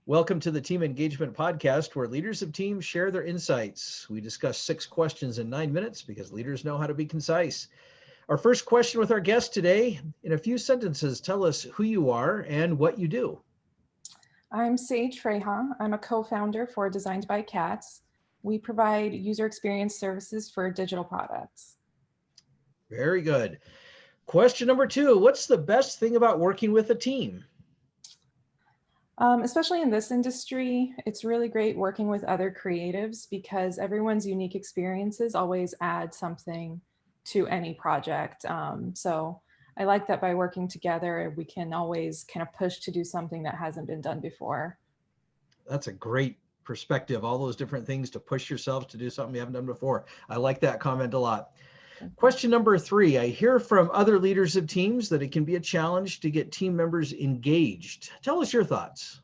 Welcome to the Team Engagement Podcast, where leaders of teams share their insights. We discuss 6 questions in 9 minutes because leaders know how to be concise. Our first question with our guest today, in a few sentences, tell us who you are and what you do. I'm Saige Fraiha. I'm a co-founder for Designed by Cats. We provide user experience services for digital products. Very good. Question number 2, what's the best thing about working with a team? Especially in this industry, it's really great working with other creatives because everyone's unique experiences always add something to any project. So I like that by working together, we can always kind of push to do something that hasn't been done before. That's a great perspective, all those different things to push yourself to do something you haven't done before. I like that comment a lot. Question number 3, I hear from other leaders of teams that it can be a challenge to get team members engaged. Tell us your thoughts.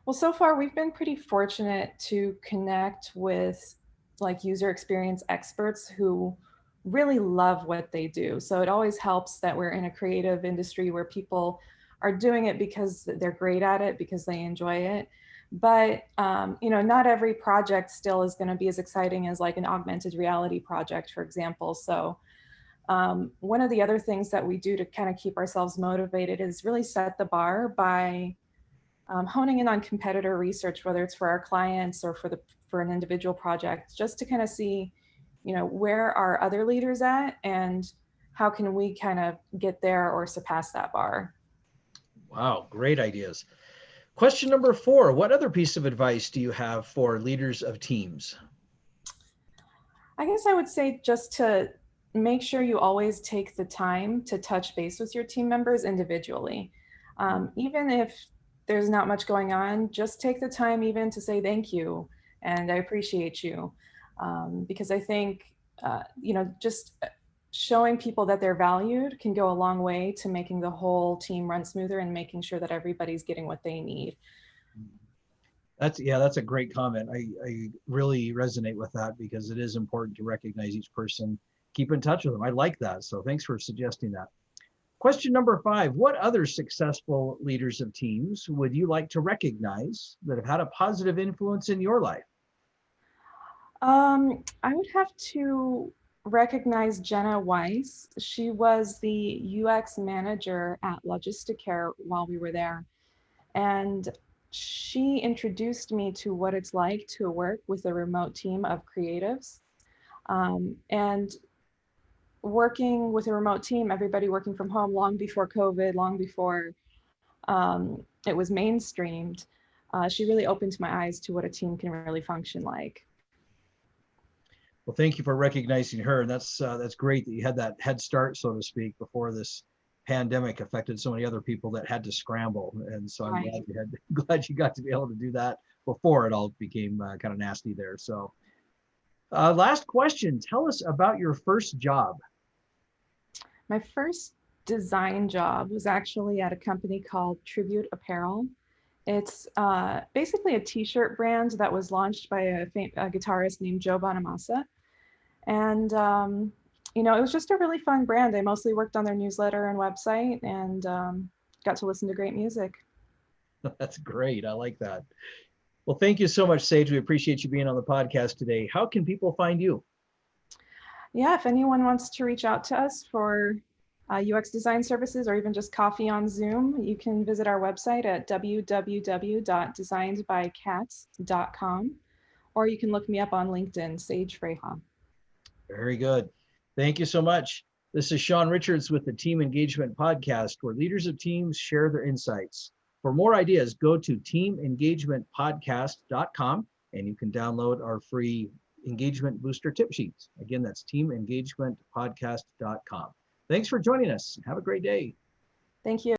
Well, so far we've been pretty fortunate to connect with like user experience experts who really love what they do. So it always helps that we're in a creative industry where people are doing it because they're great at it, because they enjoy it. But not every project still is going to be as exciting as like an augmented reality project, for example. So one of the other things that we do to kind of keep ourselves motivated is really set the bar by honing in on competitor research, whether it's for our clients or for an individual project, just to kind of see, where are other leaders at and how can we kind of get there or surpass that bar. Wow, great ideas. Question number 4, what other piece of advice do you have for leaders of teams? I guess I would say just to make sure you always take the time to touch base with your team members individually. Even if there's not much going on, just take the time even to say thank you and I appreciate you. Because I think, just showing people that they're valued can go a long way to making the whole team run smoother and making sure that everybody's getting what they need. That's a great comment. I really resonate with that because it is important to recognize each person, keep in touch with them. I like that. So thanks for suggesting that. Question number 5, what other successful leaders of teams would you like to recognize that have had a positive influence in your life? I would have to recognize Jenna Weiss. She was the UX manager at Logisticare while we were there. And she introduced me to what it's like to work with a remote team of creatives. And working with a remote team, everybody working from home long before COVID, long before it was mainstreamed, she really opened my eyes to what a team can really function like. Well, thank you for recognizing her. And that's great that you had that head start, so to speak, before this pandemic affected so many other people that had to scramble. And so I'm Right. glad you got to be able to do that before it all became kind of nasty there. So last question, tell us about your first job. My first design job was actually at a company called Tribute Apparel. It's basically a t-shirt brand that was launched by a guitarist named Joe Bonamassa. And, it was just a really fun brand. I mostly worked on their newsletter and website and got to listen to great music. That's great. I like that. Well, thank you so much, Saige. We appreciate you being on the podcast today. How can people find you? Yeah, if anyone wants to reach out to us for UX design services or even just coffee on Zoom, you can visit our website at www.designedbycats.com, or you can look me up on LinkedIn, Saige Fraiha. Very good. Thank you so much. This is Sean Richards with the Team Engagement Podcast, where leaders of teams share their insights. For more ideas, go to teamengagementpodcast.com and you can download our free engagement booster tip sheets. Again, that's teamengagementpodcast.com. Thanks for joining us. Have a great day. Thank you.